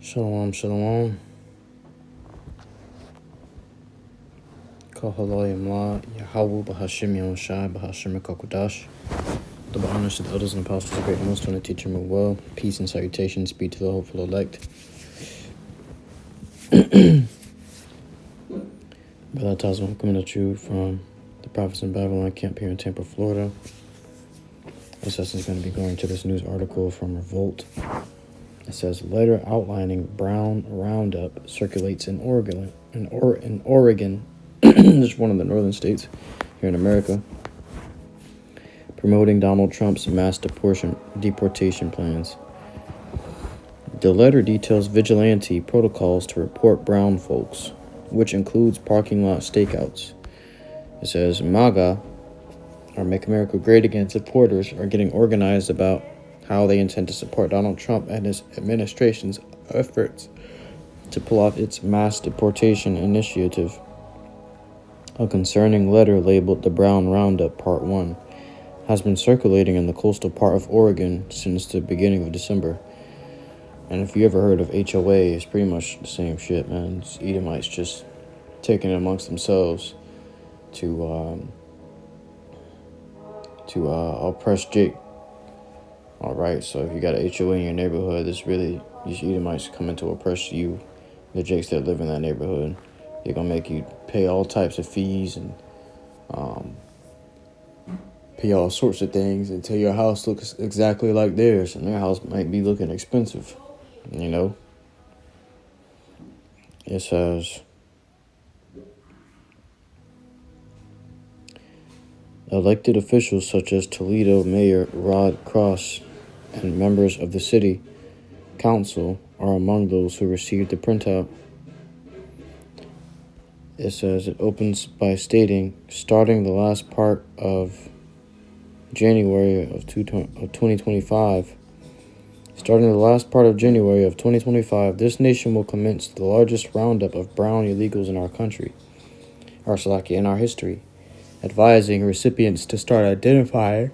Shalom, shalom. KAHALAL YAHAWAH BAHASHAM YAHAWASHI BAHASHAM KAKUDASH. Double honors to the elders and apostles, the great and most honored teacher of well. Peace and salutations be to the hopeful elect. Brother Tazman coming at you from the Prophets in Babylon camp here in Tampa, Florida. This lesson is going to be going to this news article from Revolt. It says, letter outlining brown roundup circulates in Oregon. In Oregon, just one of the northern states here in America, promoting Donald Trump's mass deportation plans. The letter details vigilante protocols to report brown folks, which includes parking lot stakeouts. It says MAGA, or Make America Great Again supporters, are getting organized about how they intend to support Donald Trump and his administration's efforts to pull off its mass deportation initiative. A concerning letter labeled the Brown Roundup Part 1 has been circulating in the coastal part of Oregon since the beginning of December. And if you ever heard of HOA, it's pretty much the same shit, man. It's Edomites just taking it amongst themselves to oppress Jake. Alright, so if you got an HOA in your neighborhood, these Edomites coming to oppress you, the Jakes that live in that neighborhood. They're gonna make you pay all types of fees and pay all sorts of things until your house looks exactly like theirs, and their house might be looking expensive, you know? It says, elected officials such as Toledo Mayor Rod Cross and members of the city council are among those who received the printout. It says it opens by stating, starting the last part of January of 2025. Starting the last part of January of 2025, this nation will commence the largest roundup of brown illegals in our country, in our history, advising recipients to start identifying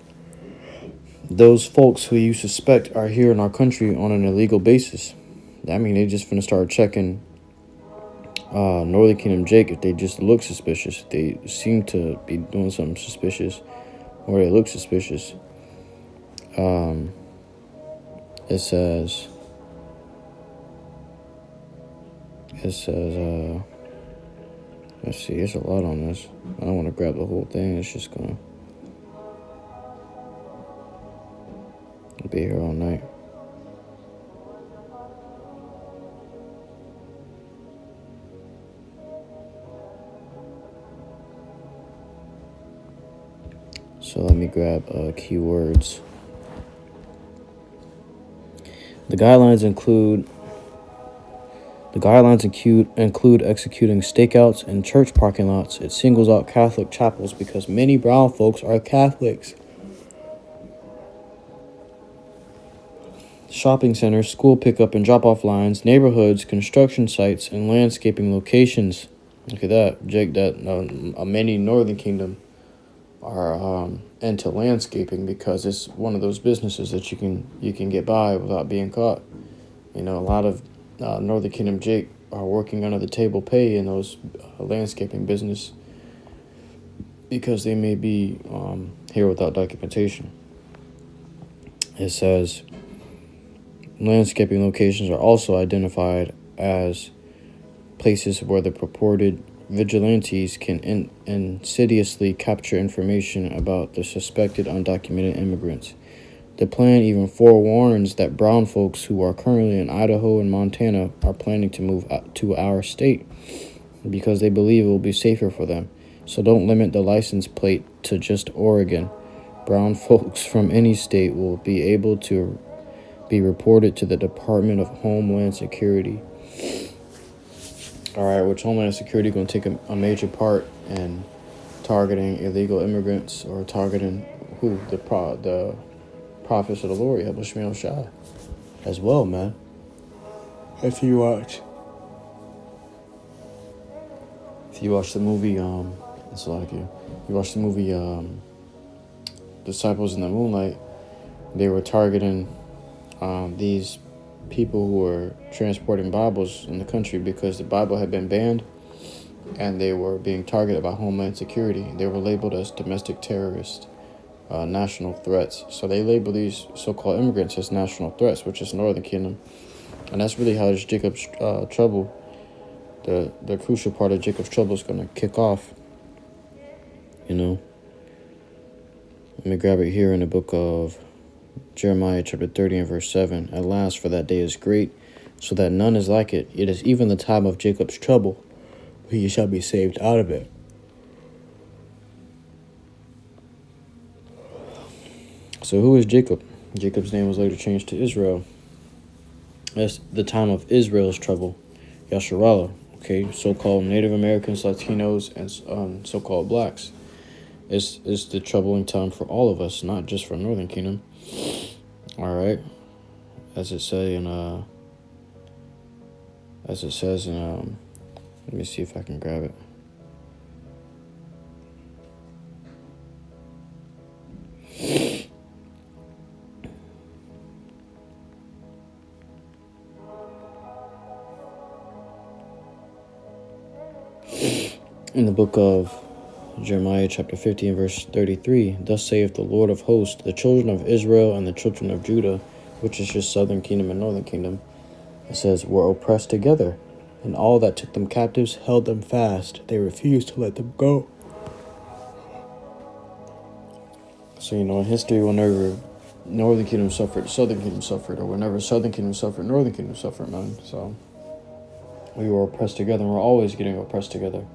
those folks who you suspect are here in our country on an illegal basis. I mean, they just finna start checking Northern Kingdom Jake if they just look suspicious. They seem to be doing something suspicious, or they look suspicious. It says, let's see, there's a lot on this. I don't want to grab the whole thing. It's just gonna be here all night. So let me grab keywords. The guidelines include executing stakeouts in church parking lots. It singles out Catholic chapels because many brown folks are Catholics. Shopping centers, school pickup and drop-off lines, neighborhoods, construction sites, and landscaping locations. Look at that, Jake. Many Northern Kingdom are into landscaping because it's one of those businesses that you can get by without being caught. You know, a lot of Northern Kingdom Jake are working under the table pay in those landscaping business because they may be here without documentation. It says landscaping locations are also identified as places where the purported vigilantes can insidiously capture information about the suspected undocumented immigrants. The plan even forewarns that brown folks who are currently in Idaho and Montana are planning to move to our state because they believe it will be safer for them. So don't limit the license plate to just Oregon. Brown folks from any state will be able to be reported to the Department of Homeland Security. All right, which Homeland Security going to take a major part in targeting illegal immigrants, or targeting who? The prophets of the Lord, YAHAWASHI, as well, man. If you watch the movie, it's like you watch the movie, Disciples in the Moonlight, they were targeting these people who were transporting Bibles in the country because the Bible had been banned and they were being targeted by Homeland Security. They were labeled as domestic terrorists, national threats. So they label these so-called immigrants as national threats, which is Northern Kingdom. And that's really how this Jacob's trouble, the crucial part of Jacob's trouble is going to kick off. You know, let me grab it here in the book of Jeremiah chapter 30 and verse 7. At last, for that day is great, so that none is like it. It is even the time of Jacob's trouble, but he shall be saved out of it. So who is Jacob? Jacob's name was later changed to Israel. That's the time of Israel's trouble. Yasharallah, okay, so-called Native Americans, Latinos, and so-called blacks. It's the troubling time for all of us, not just for Northern Kingdom. All right, as it says in let me see if I can grab it. In the book of Jeremiah chapter 50 and verse 33, thus saith the Lord of hosts, the children of Israel and the children of Judah, which is just Southern Kingdom and Northern Kingdom, it says, were oppressed together, and all that took them captives held them fast. They refused to let them go. So, you know, in history, whenever Northern Kingdom suffered, Southern Kingdom suffered, or whenever Southern Kingdom suffered, Northern Kingdom suffered, man. So we were oppressed together, and we're always getting oppressed together.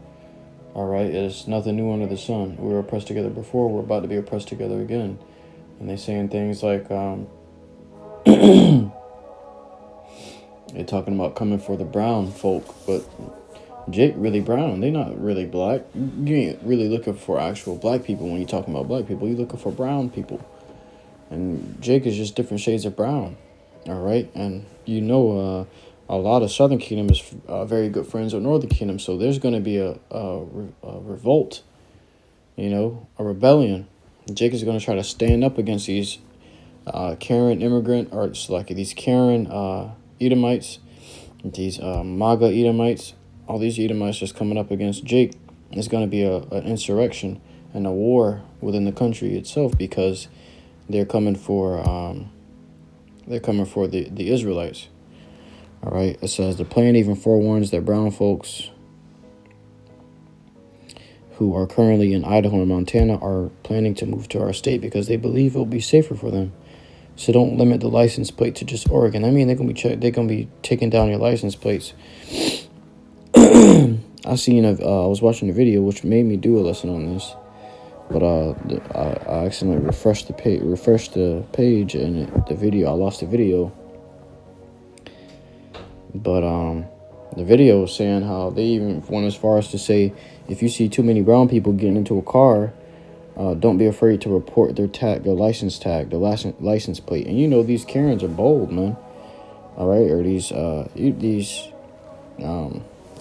All right, it's nothing new under the sun. We were oppressed together before. We're about to be oppressed together again. And they saying things like, they're talking about coming for the brown folk, but Jake really brown. They not really black. You ain't really looking for actual black people when you're talking about black people. You're looking for brown people. And Jake is just different shades of brown. All right, and you know, a lot of Southern Kingdom is very good friends with Northern Kingdom, so there's going to be a revolt, you know, a rebellion. Jake is going to try to stand up against these Karen immigrant, or it's like these Karen Edomites, these MAGA Edomites. All these Edomites just coming up against Jake. It's going to be an insurrection and a war within the country itself because they're coming for the Israelites. All right, it says the plan even forewarns that brown folks who are currently in Idaho and Montana are planning to move to our state because they believe it will be safer for them. So don't limit the license plate to just Oregon. I mean, they're gonna be taking down your license plates. I was watching a video which made me do a lesson on this, but I accidentally refreshed the page and the video. I lost the video. But the video was saying how they even went as far as to say, if you see too many brown people getting into a car, don't be afraid to report their license tag, their license plate. And you know these Karens are bold, man. All right, or these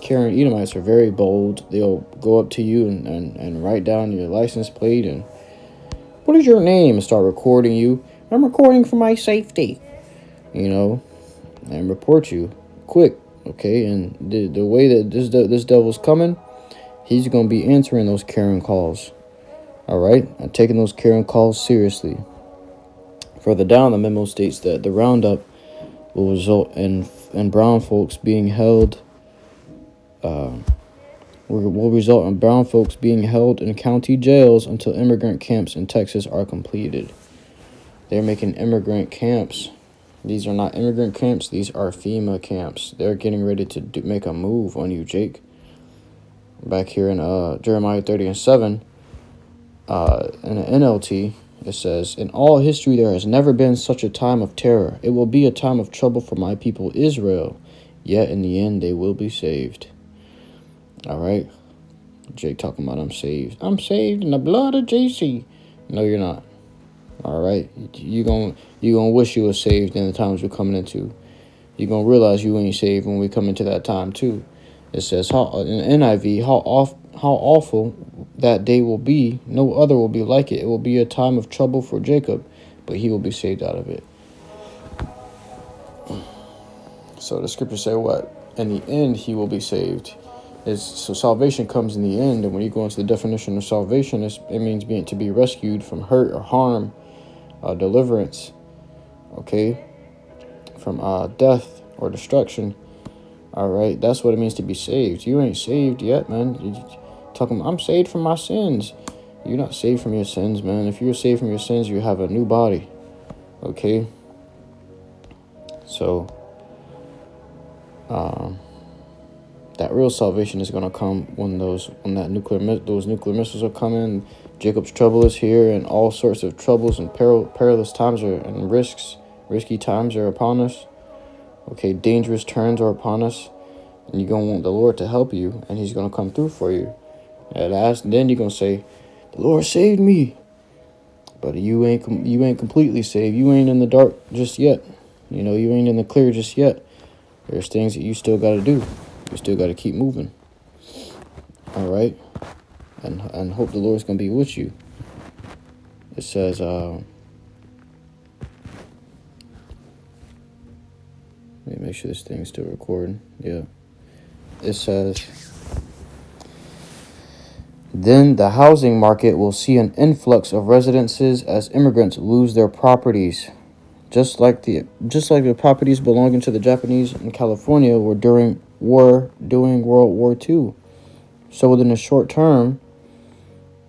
Karen Edomites are very bold. They'll go up to you and write down your license plate and what is your name and start recording you. I'm recording for my safety, you know, and report you quick. Okay, and the way that this devil's coming, he's gonna be answering those Karen calls. All right, and taking those Karen calls seriously. Further down, the memo states that the roundup will result in brown folks being held. Will result in brown folks being held in county jails until immigrant camps in Texas are completed. They're making immigrant camps. These are not immigrant camps. These are FEMA camps. They're getting ready to make a move on you, Jake. Back here in Jeremiah 30 and 7, in the NLT, it says, in all history there has never been such a time of terror. It will be a time of trouble for my people Israel. Yet in the end they will be saved. All right. Jake talking about I'm saved. I'm saved in the blood of JC. No, you're not. All right. You're gonna wish you were saved in the times we're coming into. You're going to realize you ain't saved when we come into that time too. It says in NIV, how awful that day will be. No other will be like it. It will be a time of trouble for Jacob, but he will be saved out of it. So the scriptures say what? In the end, he will be saved. So salvation comes in the end. And when you go into the definition of salvation, it means being to be rescued from hurt or harm, deliverance, okay, from death or destruction. All right, that's what it means to be saved. You ain't saved yet, man. You're talking, I'm saved from my sins. You're not saved from your sins, man. If you're saved from your sins, you have a new body, okay? So, that real salvation is gonna come when those nuclear missiles are coming. Jacob's trouble is here, and all sorts of troubles and perilous times and risky times are upon us. Okay, dangerous turns are upon us, and you're gonna want the Lord to help you, and He's gonna come through for you. At last, then you're gonna say, "The Lord saved me," but you ain't completely saved. You ain't in the dark just yet. You know, you ain't in the clear just yet. There's things that you still got to do. You still got to keep moving. All right, and hope the Lord's gonna be with you. It says, let me make sure this thing's still recording. Yeah. It says, then the housing market will see an influx of residences as immigrants lose their properties. Just like the properties belonging to the Japanese in California were during World War II. So within a short term,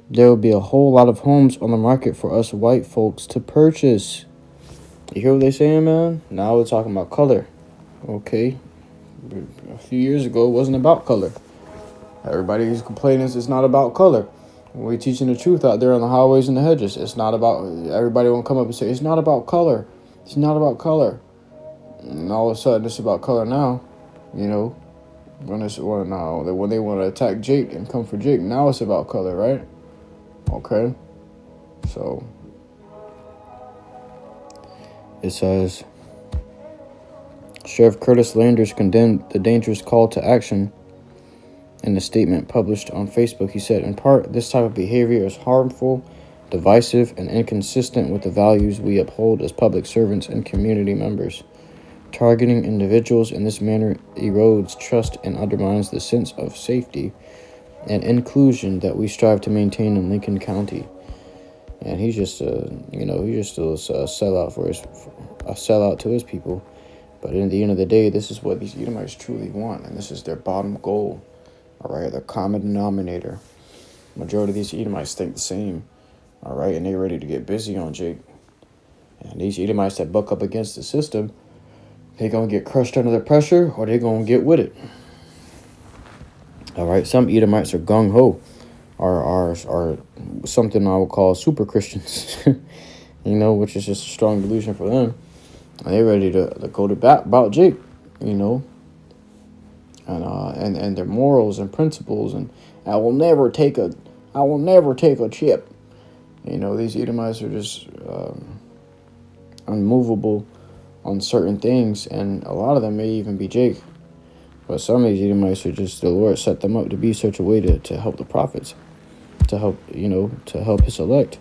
there will be a whole lot of homes on the market for us white folks to purchase. You hear what they're saying, man? Now we're talking about color. Okay. A few years ago, it wasn't about color. Everybody's complaining it's not about color. We're teaching the truth out there on the highways and the hedges. It's not about, everybody won't come up and say, it's not about color. It's not about color. And all of a sudden, it's about color now. You know, when they want to attack Jake and come for Jake, now it's about color, right? Okay. So, it says, Sheriff Curtis Landers condemned the dangerous call to action in a statement published on Facebook. He said, in part, this type of behavior is harmful, divisive, and inconsistent with the values we uphold as public servants and community members. Targeting individuals in this manner erodes trust and undermines the sense of safety and inclusion that we strive to maintain in Lincoln County. And he's just, he's just still a sellout to his people. But in the end of the day, this is what these Edomites truly want, and this is their bottom goal. All right, their common denominator. Majority of these Edomites think the same. All right, and they're ready to get busy on Jake. And these Edomites that buck up against the system, they gonna get crushed under the pressure, or they gonna get with it. All right, some Edomites are gung ho, are something I would call super Christians, which is just a strong delusion for them. And they're ready to go to bat about Jake, and their morals and principles, and I will never take a chip. These Edomites are just unmovable on certain things, and a lot of them may even be Jake. But some of these Edomites are just, the Lord set them up to be such a way to help the prophets, to help his elect.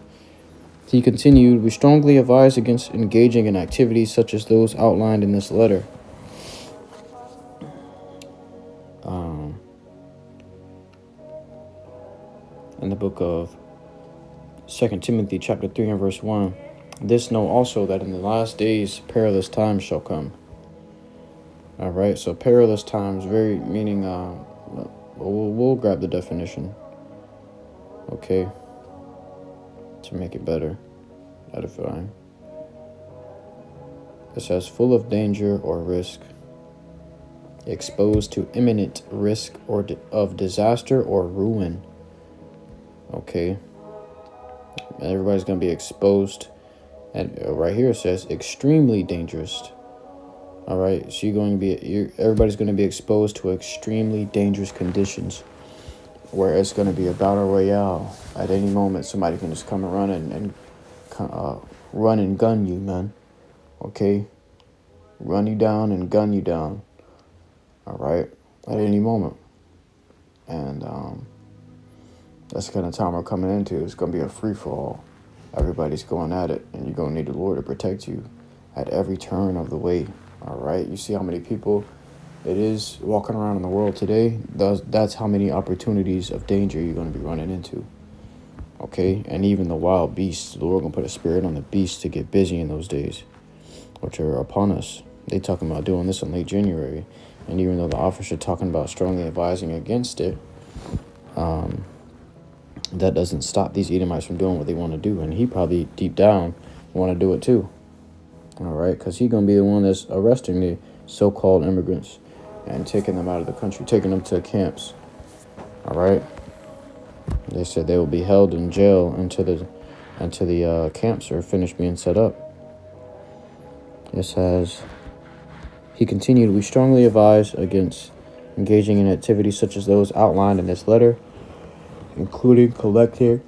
He continued, we strongly advise against engaging in activities such as those outlined in this letter. In the book of 2 Timothy chapter 3 and verse 1, this know also that in the last days perilous times shall come. All right, so perilous times, meaning, we'll grab the definition, okay, to make it better, edifying. It says, full of danger or risk, exposed to imminent risk or of disaster or ruin. Okay, everybody's going to be exposed, and right here it says extremely dangerous. All right, so everybody's going to be exposed to extremely dangerous conditions, where it's going to be a battle royale. At any moment, somebody can just come and run and gun you, man. Okay, run you down and gun you down. All right, at any moment, and that's the kind of time we're coming into. It's going to be a free for all. Everybody's going at it, and you're going to need the Lord to protect you at every turn of the way. All right, you see how many people it is walking around in the world today? That's how many opportunities of danger you're going to be running into. Okay, and even the wild beasts, the Lord going to put a spirit on the beasts to get busy in those days, which are upon us. They talking about doing this in late January, and even though the authors are talking about strongly advising against it, that doesn't stop these Edomites from doing what they want to do, and he probably deep down want to do it too. All right, because he's going to be the one that's arresting the so-called immigrants and taking them out of the country, taking them to camps. All right, they said they will be held in jail until the camps are finished being set up. It says, he continued, we strongly advise against engaging in activities such as those outlined in this letter, including collecting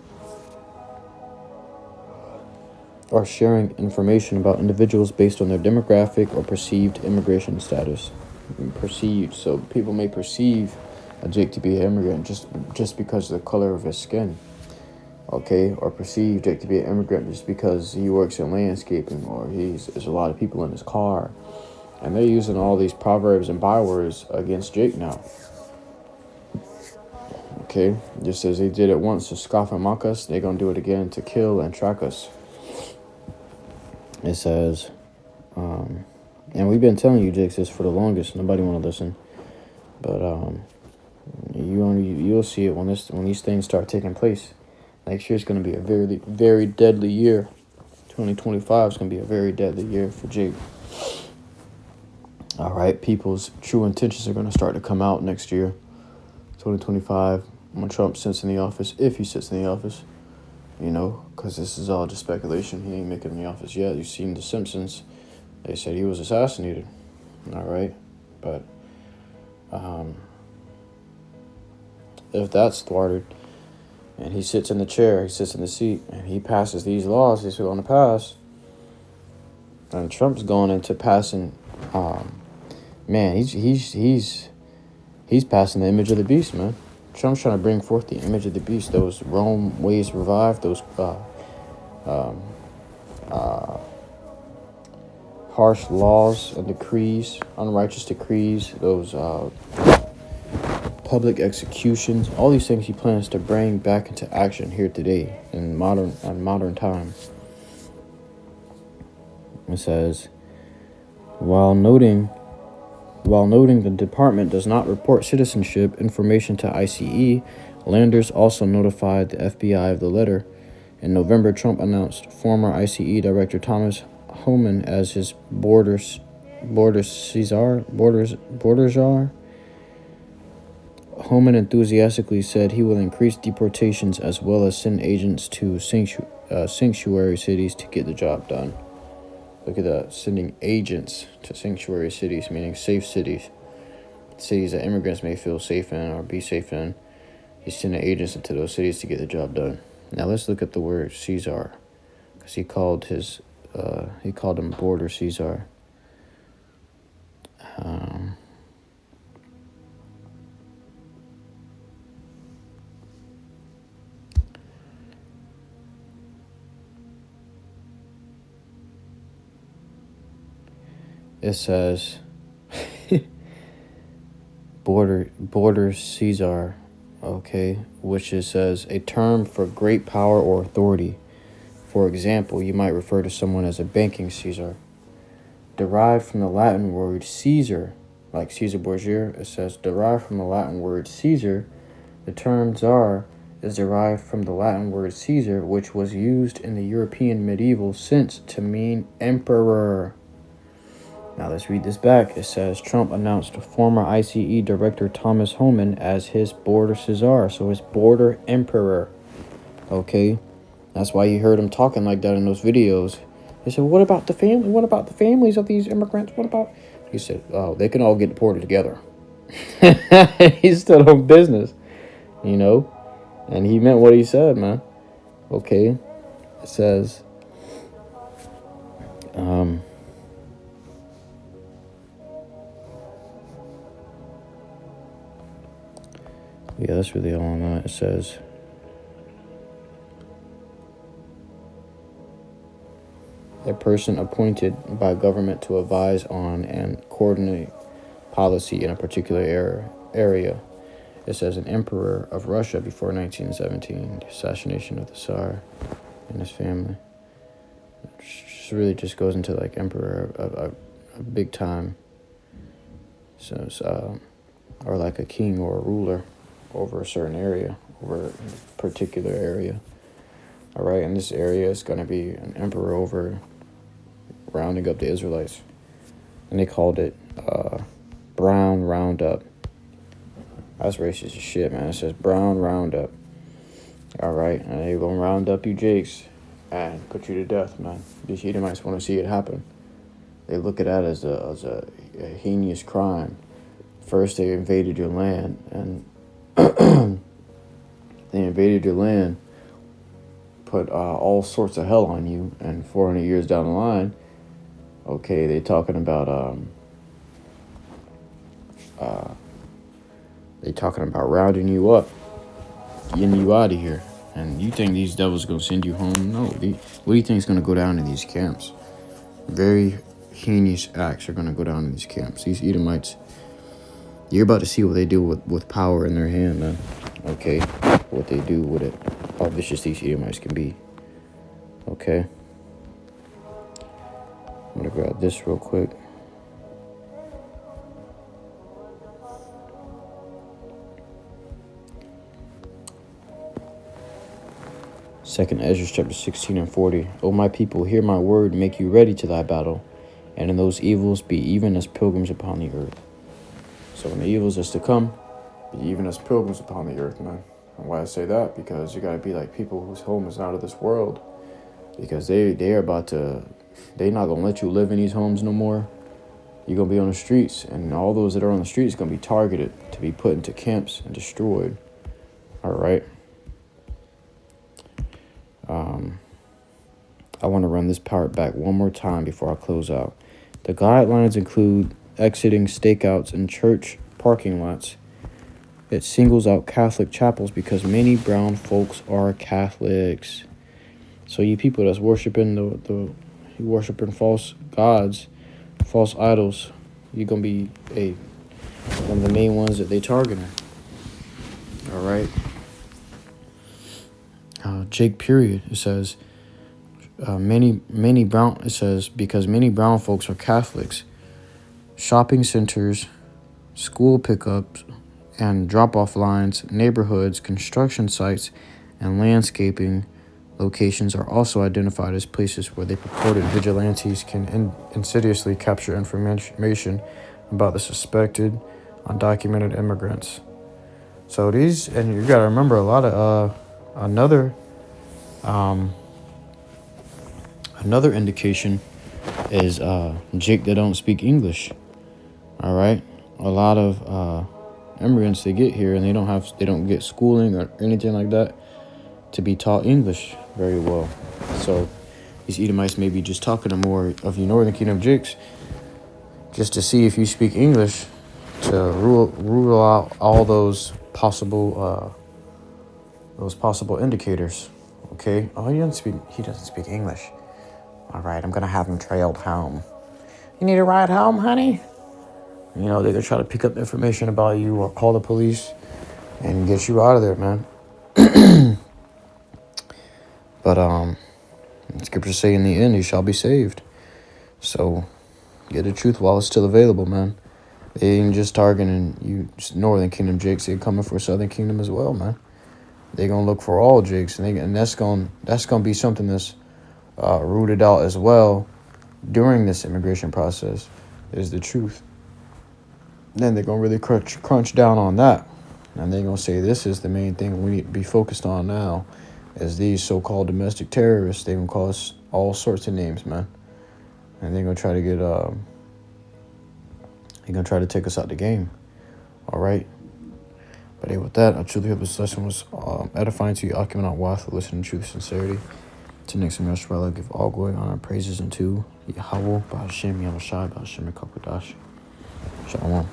or sharing information about individuals based on their demographic or perceived immigration status. Perceived, so people may perceive a Jake to be an immigrant just because of the color of his skin, okay, or perceive Jake to be an immigrant just because he works in landscaping, or there's a lot of people in his car, and they're using all these proverbs and bywords against Jake now. Okay, just as they did it once to scoff and mock us, they're gonna do it again to kill and track us. It says, and we've been telling you, Jakes, this for the longest. Nobody want to listen, but you'll see it when these things start taking place. Next year is going to be a very, very deadly year. 2025 is going to be a very deadly year for Jake. All right, people's true intentions are going to start to come out next year, 2025, when Trump sits in the office, if he sits in the office. You know, because this is all just speculation. He ain't making the office yet. You've seen The Simpsons. They said he was assassinated. All right. But if that's thwarted and he sits in the chair, he sits in the seat, and he passes these laws he's going to pass, and Trump's going into passing, man, he's passing the image of the beast, man. Trump's trying to bring forth the image of the beast, those Rome ways revived, those harsh laws and decrees, unrighteous decrees, those public executions, all these things he plans to bring back into action here today in modern time. It says, while noting the department does not report citizenship information to ICE, Landers also notified the FBI of the letter. In November, Trump announced former ICE Director Thomas Homan as his border czar. Homan enthusiastically said he will increase deportations as well as send agents to sanctuary cities to get the job done. Look at that, sending agents to sanctuary cities, meaning safe cities. Cities that immigrants may feel safe in or be safe in. He's sending agents into those cities to get the job done. Now let's look at the word Caesar, because he called him border Caesar. It says border Caesar, okay, which it says a term for great power or authority. For example, you might refer to someone as a banking Caesar. Derived from the Latin word Caesar, like Caesar Borgia, it says derived from the Latin word Caesar. The term czar is derived from the Latin word Caesar, which was used in the European medieval sense to mean emperor. Now let's read this back. It says Trump announced former ICE Director Thomas Homan as his border Caesar, so his border emperor. Okay, that's why you heard him talking like that in those videos. He said, "What about the family? What about the families of these immigrants? What about?" He said, "Oh, they can all get deported together." He's still on business, you know, and he meant what he said, man. Okay, it says, yeah, that's really all on that. It says, a person appointed by government to advise on and coordinate policy in a particular area. It says an emperor of Russia before 1917, the assassination of the Tsar and his family. It really just goes into like emperor of a big time. So, or like a king or a ruler over a certain area, over a particular area. All right, and this area is going to be an emperor over rounding up the Israelites. And they called it Brown Roundup. That's racist as shit, man. It says Brown Roundup. All right, and they're going to round up you jakes and put you to death, man. These Edomites want to see it happen. They look at that as a heinous crime. First, they invaded your land, and they invaded your land, put all sorts of hell on you, and 400 years down the line, okay, they're talking about rounding you up, getting you out of here. And you think these devils gonna send you home? No. What do you think is gonna go down in these camps? Very heinous acts are gonna go down in these camps. These Edomites, you're about to see what they do with power in their hand, man. Okay, what they do with it. How vicious these Edomites can be. Okay. I'm gonna grab this real quick. Second Ezra chapter 16 and 40. O my people, hear my word, make you ready to thy battle, and in those evils be even as pilgrims upon the earth. So in the evils that's to come, be even as pilgrims upon the earth, man. And why I say that? Because you gotta be like people whose home is not of this world. Because they're about to, they're not gonna let you live in these homes no more. You're gonna be on the streets, and all those that are on the streets gonna be targeted to be put into camps and destroyed. All right. I want to run this part back one more time before I close out. The guidelines include exiting stakeouts in church parking lots. It singles out Catholic chapels because many brown folks are Catholics. So you people that's worshiping worshiping false gods, false idols, you're gonna be one of the main ones that they targeting. All right. Jake period. It says many brown. It says because many brown folks are Catholics. Shopping centers, school pickups, and drop-off lines, neighborhoods, construction sites, and landscaping locations are also identified as places where the purported vigilantes can insidiously capture information about the suspected undocumented immigrants. So these, and you got to remember a lot of another indication is Jake that don't speak English. All right, a lot of immigrants, they get here and they don't get schooling or anything like that to be taught English very well. So these Edomites may be just talking to more of your Northern Kingdom Jakes just to see if you speak English, to rule out all those possible indicators. Okay. Oh, he doesn't speak English. All right, I'm gonna have him trailed home. You need a ride home, honey? You know, they're gonna try to pick up information about you or call the police and get you out of there, man. But scriptures say in the end, you shall be saved. So get the truth while it's still available, man. They ain't just targeting you, just Northern Kingdom Jakes. They're coming for Southern Kingdom as well, man. They're gonna look for all Jakes, and that's gonna be something that's rooted out as well during this immigration process, is the truth. Then they're gonna really crunch down on that, and they're gonna say this is the main thing we need to be focused on now, is these so-called domestic terrorists. They gonna call us all sorts of names, man, and they're gonna try to get they're gonna try to take us out the game. All right. But hey, with that, I truly hope this lesson was edifying to you. Akim Wath, listen to truth, sincerity. To next time, Yahshua, give all glory, honor, and praises unto YAHAWAH, BAHASHAM, YAHAWASHI, BAHASHAM, Shalom.